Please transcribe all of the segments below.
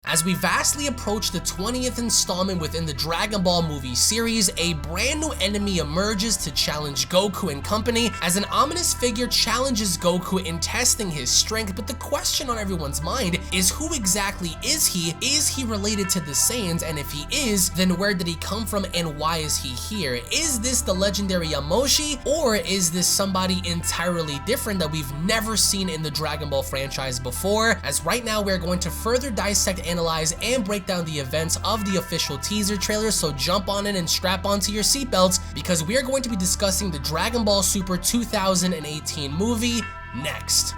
As we vastly approach the 20th installment within the Dragon Ball movie series, a brand new enemy emerges to challenge Goku and company as an ominous figure challenges Goku in testing his strength. But the question on everyone's mind is, who exactly is he? Is he related to the Saiyans? And if he is, then where did he come from and why is he here? Is this the legendary Yamoshi, or is this somebody entirely different that we've never seen in the Dragon Ball franchise before? As right now we're going to further dissect, analyze, and break down the events of the official teaser trailer, so jump on in and strap onto your seatbelts because we are going to be discussing the Dragon Ball Super 2018 movie next.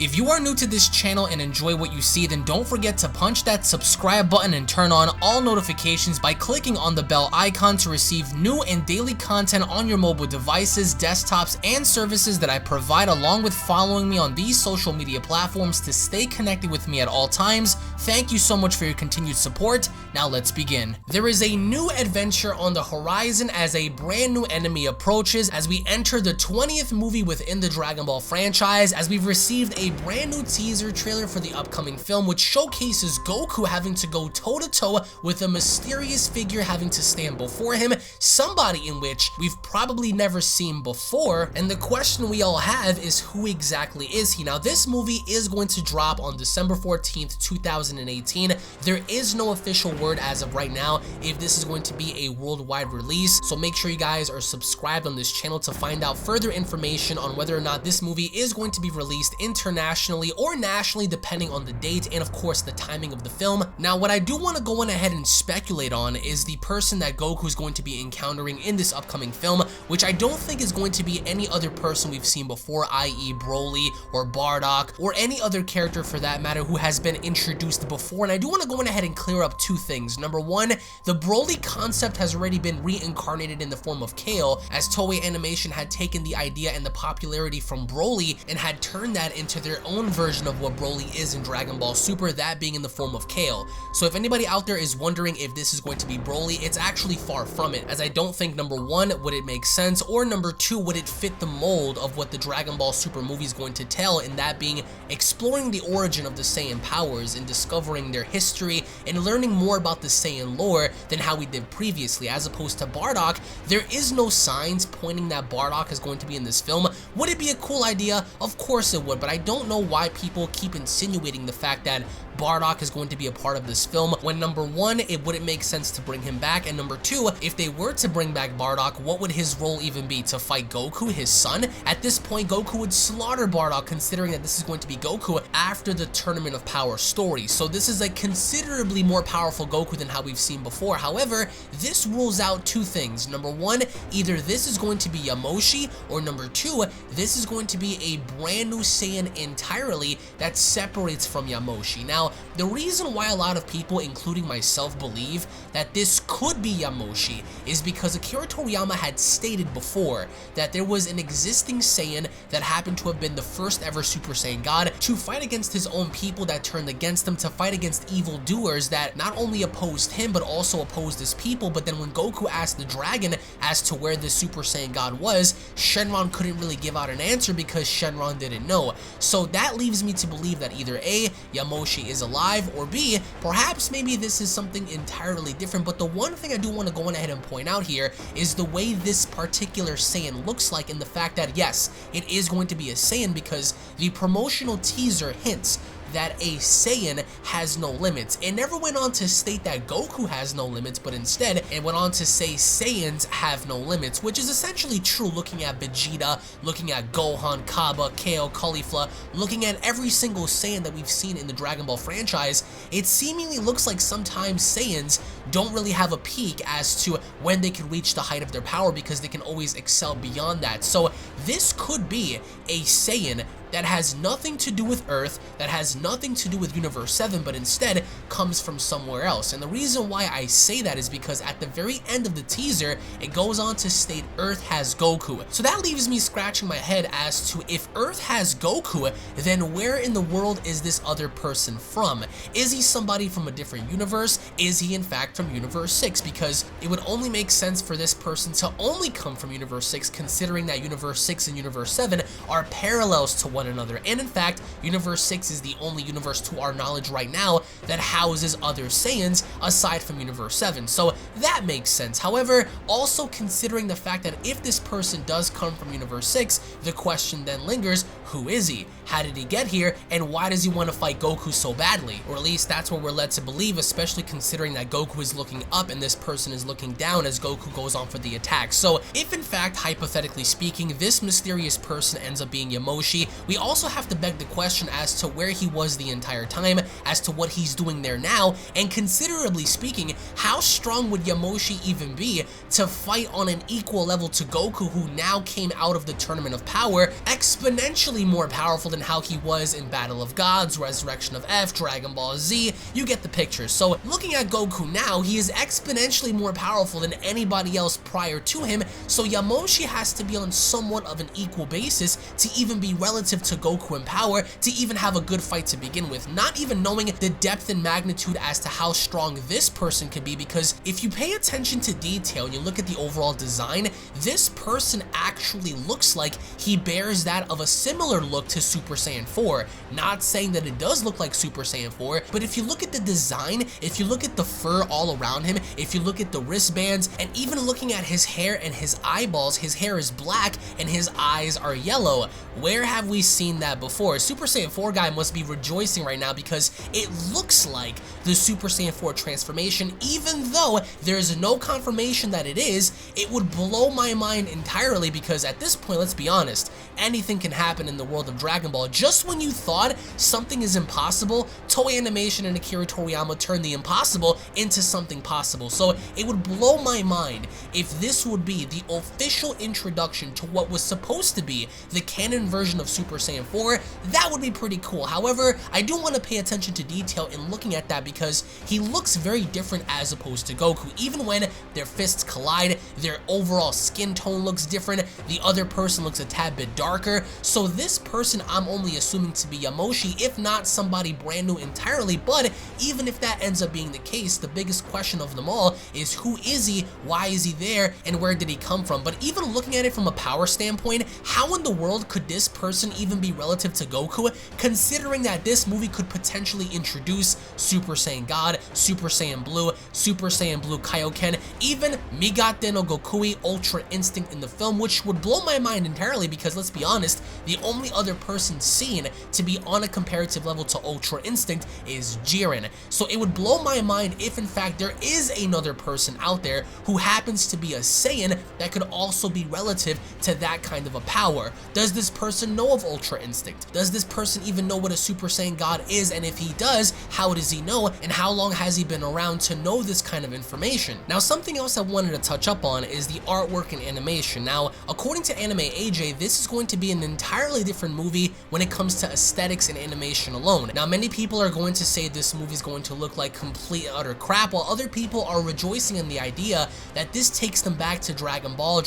If you are new to this channel and enjoy what you see, then don't forget to punch that subscribe button and turn on all notifications by clicking on the bell icon to receive new and daily content on your mobile devices, desktops, and services that I provide, along with following me on these social media platforms to stay connected with me at all times. Thank you so much for your continued support. Now let's begin. There is a new adventure on the horizon as a brand new enemy approaches as we enter the 20th movie within the Dragon Ball franchise, as we've received a brand new teaser trailer for the upcoming film, which showcases Goku having to go toe-to-toe with a mysterious figure having to stand before him, somebody in which we've probably never seen before. And the question we all have is, who exactly is he? Now, this movie is going to drop on December 14th, 2018. There is no official word as of right now if this is going to be a worldwide release, so make sure you guys are subscribed on this channel to find out further information on whether or not this movie is going to be released internationally or nationally, depending on the date and of course the timing of the film. Now, what I do want to go on ahead and speculate on is the person that Goku is going to be encountering in this upcoming film, which I don't think is going to be any other person we've seen before, i.e. Broly or Bardock or any other character for that matter who has been introduced before. And I do want to go on ahead and clear up two things. Number one, the Broly concept has already been reincarnated in the form of Kale, as Toei Animation had taken the idea and the popularity from Broly and had turned that into their own version of what Broly is in Dragon Ball Super, that being in the form of Kale. So if anybody out there is wondering if this is going to be Broly, it's actually far from it, as I don't think, number one, would it make sense, or number two, would it fit the mold of what the Dragon Ball Super movie is going to tell, and that being exploring the origin of the Saiyan powers and discovering their history and learning more about the Saiyan lore than how we did previously. As opposed to Bardock, there is no signs pointing that Bardock is going to be in this film. Would it be a cool idea? Of course it would, but I don't know why people keep insinuating the fact that Bardock is going to be a part of this film when, number one, it wouldn't make sense to bring him back, and number two, if they were to bring back Bardock, what would his role even be? To fight Goku, his son? At this point, Goku would slaughter Bardock, considering that this is going to be Goku after the Tournament of Power story. So this is a considerably more powerful Goku than how we've seen before. However, this rules out two things. Number one, either this is going to be Yamoshi, or number two, this is going to be a brand new Saiyan entirely that separates from Yamoshi. Now, the reason why a lot of people, including myself, believe that this could be Yamoshi is because Akira Toriyama had stated before that there was an existing Saiyan that happened to have been the first ever Super Saiyan God to fight against his own people that turned against him, to fight against evildoers that not only opposed him but also opposed his people. But then when Goku asked the dragon as to where the Super Saiyan God was, Shenron couldn't really give out an answer because Shenron didn't know. So that leaves me to believe that either A, Yamoshi is alive, or B, perhaps maybe this is something entirely different. But the one thing I do want to go on ahead and point out here is the way this particular Saiyan looks like, and the fact that yes, it is going to be a Saiyan, because the promotional teaser hints that a Saiyan has no limits. It never went on to state that Goku has no limits, but instead it went on to say Saiyans have no limits, which is essentially true looking at Vegeta, looking at Gohan, Kaba, Kale, Caulifla, looking at every single Saiyan that we've seen in the Dragon Ball franchise. It seemingly looks like sometimes Saiyans don't really have a peak as to when they can reach the height of their power, because they can always excel beyond that. So this could be a Saiyan that has nothing to do with Earth, that has nothing to do with Universe 7, but instead comes from somewhere else. And the reason why I say that is because at the very end of the teaser, it goes on to state Earth has Goku. So that leaves me scratching my head as to if Earth has Goku, then where in the world is this other person from? Is he somebody from a different universe? Is he in fact from Universe 6? Because it would only make sense for this person to only come from Universe 6, considering that Universe 6 and Universe 7 are parallels to one another. And in fact, Universe 6 is the only universe to our knowledge right now that houses other Saiyans aside from Universe 7. So that makes sense. However, also considering the fact that if this person does come from Universe 6, the question then lingers, who is he? How did he get here? And why does he want to fight Goku so badly? Or at least that's what we're led to believe, especially considering that Goku is looking up and this person is looking down as Goku goes on for the attack. So if in fact, hypothetically speaking, this mysterious person ends up being Yamoshi, we also have to beg the question as to where he was the entire time, as to what he's doing there now, and considerably speaking, how strong would Yamoshi even be to fight on an equal level to Goku, who now came out of the Tournament of Power exponentially more powerful than how he was in Battle of Gods, Resurrection of F, Dragon Ball Z, you get the picture. So looking at Goku now, he is exponentially more powerful than anybody else prior to him, so Yamoshi has to be on somewhat of an equal basis to even be relative to Goku in power, to even have a good fight to begin with, not even knowing the depth and magnitude as to how strong this person could be, because if you pay attention to detail and you look at the overall design, this person actually looks like he bears that of a similar look to Super Saiyan 4. Not saying that it does look like Super Saiyan 4, but if you look at the design, if you look at the fur all around him, if you look at the wristbands, and even looking at his hair and his eyeballs, his hair is black and his eyes are yellow. Where have we seen that before? Super Saiyan 4 guy must be rejoicing right now because it looks like the Super Saiyan 4 transformation, even though there's no confirmation that it is. It would blow my mind entirely because at this point, let's be honest, anything can happen in the world of Dragon Ball. Just when you thought something is impossible, Toei Animation and Akira Toriyama turned the impossible into something possible. So it would blow my mind if this would be the official introduction to what was supposed to be the canon version of Super Saiyan 4. That would be pretty cool. However, I do want to pay attention to detail in looking at that because he looks very different as opposed to Goku. Even when their fists collide, their overall skin tone looks different. The other person looks a tad bit darker. So this person I'm only assuming to be Yamoshi, if not somebody brand new entirely. But even if that ends up being the case, the biggest question of them all is who is he, why is he there, and where did he come from? But even looking at it from a power standpoint, how in the world could this person even be relative to Goku, considering that this movie could potentially introduce Super Saiyan God, Super Saiyan Blue Kaioken, even Migate no Gokui Ultra Instinct in the film, which would blow my mind entirely because let's be honest, the only other person seen to be on a comparative level to Ultra Instinct is Jiren. So it would blow my mind if in fact there is another person out there who happens to be a Saiyan that could also be relative to that kind of a power. Does this person know of Ultra Instinct? Does this person even know what a Super Saiyan God is? And if he does, how does he know? And how long has he been around to know this kind of information? Now, something else I wanted to touch up on is the artwork and animation. Now, according to Anime AJ, this is going to be an entirely different movie when it comes to aesthetics and animation alone. Now, many people are going to say this movie is going to look like complete and utter crap, while other people are rejoicing in the idea that this takes them back to Dragon Ball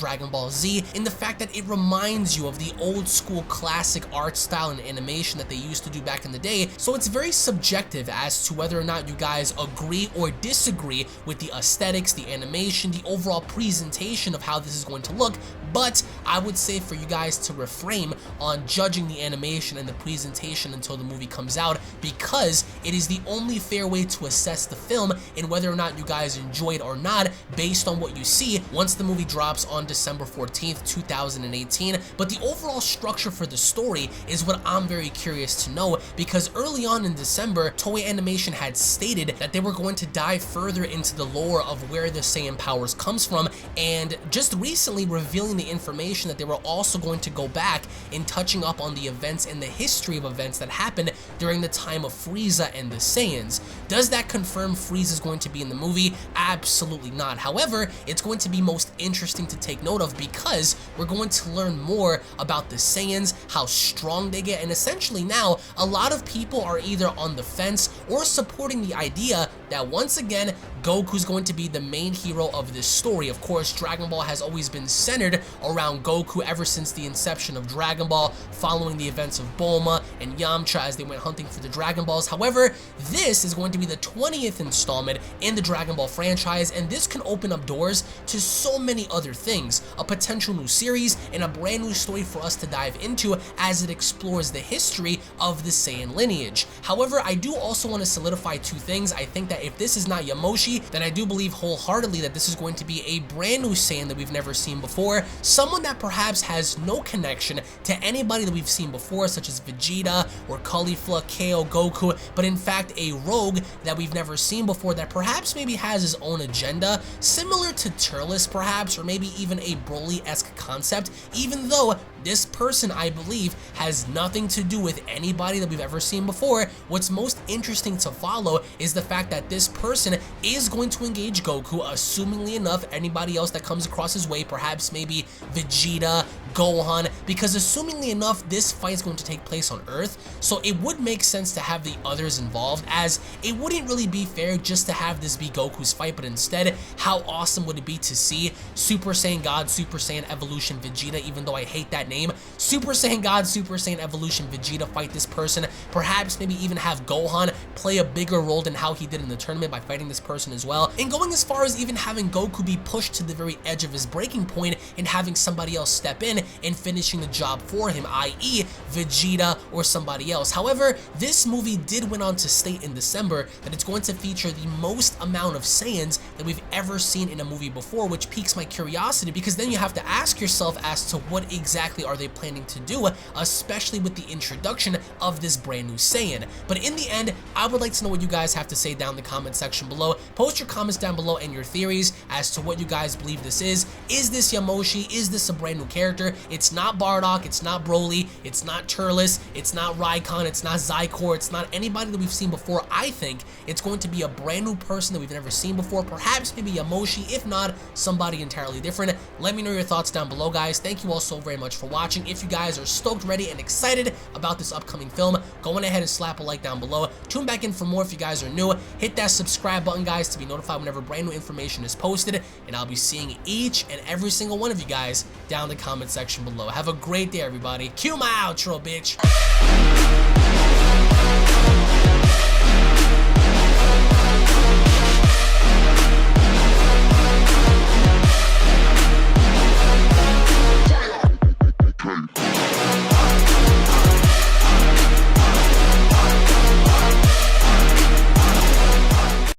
Z, in the fact that it reminds you of the old school classic art style and animation that they used to do back in the day. So it's very subjective as to whether or not you guys agree or disagree with the aesthetics, the animation, the overall presentation of how this is going to look. But I would say for you guys to refrain on judging the animation and the presentation until the movie comes out, because it is the only fair way to assess the film and whether or not you guys enjoy it or not based on what you see once the movie drops on December 14th, 2018. But the overall structure for the story is what I'm very curious to know, because early on in December, Toei Animation had stated that they were going to dive further into the lore of where the Saiyan powers comes from, and just recently revealing the information that they were also going to go back and touching up on the events and the history of events that happened during the time of Frieza and the Saiyans. Does that confirm Frieza is going to be in the movie? Absolutely not. However, it's going to be most interesting to take note of because we're going to learn more about the Saiyans, how strong they get, and essentially now a lot of people are either on the fence or supporting the idea that once again Goku's going to be the main hero of this story. Of course, Dragon Ball has always been centered around Goku ever since the inception of Dragon Ball, following the events of Bulma and Yamcha as they went hunting for the Dragon Balls. However, this is going to be the 20th installment in the Dragon Ball franchise, and this can open up doors to so many other things, a potential new series and a brand new story for us to dive into as it explores the history of the Saiyan lineage. However, I do also want to solidify two things. I think that if this is not Yamoshi, then I do believe wholeheartedly that this is going to be a brand new Saiyan that we've never seen before, someone that perhaps has no connection to anybody that we've seen before, such as Vegeta or Caulifla, KO, Goku, but in fact a rogue that we've never seen before that perhaps maybe has his own agenda, similar to Turles perhaps, or maybe even a Broly-esque concept, even though this person, I believe, has nothing to do with anybody that we've ever seen before. What's most interesting to follow is the fact that this person is going to engage Goku, assumingly enough, anybody else that comes across his way, perhaps maybe Vegeta, Gohan, because assumingly enough, this fight is going to take place on Earth, so it would make sense to have the others involved, as it wouldn't really be fair just to have this be Goku's fight, but instead, how awesome would it be to see Super Saiyan God, Super Saiyan Evolution Vegeta, even though I hate that name, Super Saiyan God, Super Saiyan Evolution Vegeta fight this person, perhaps maybe even have Gohan play a bigger role than how he did in the tournament by fighting this person as well, and going as far as even having Goku be pushed to the very edge of his breaking point and having somebody else step in and finishing the job for him, i.e. Vegeta or somebody else. However, this movie did went on to state in December that it's going to feature the most amount of Saiyans that we've ever seen in a movie before, which piques my curiosity, because then you have to ask yourself as to what exactly are they planning to do, especially with the introduction of this brand new Saiyan. But in the end, I would like to know what you guys have to say down in the comment section below. Post your comments down below and your theories as to what you guys believe this is. Is this Yamoshi? Is this a brand new character? It's not Bardock, it's not Broly, it's not Turles, it's not Raikon, it's not Zycor, it's not anybody that we've seen before. I think it's going to be a brand new person that we've never seen before, perhaps maybe Yamoshi, if not somebody entirely different. Let me know your thoughts down below, guys. Thank you all so very much for watching. If you guys are stoked, ready, and excited about this upcoming film, go on ahead and slap a like down below. Tune back in for more if you guys are new. Hit that subscribe button, guys, to be notified whenever brand new information is posted, and I'll be seeing each and every single one of you guys down in the comment section below. Have a great day, everybody. Cue my outro, bitch.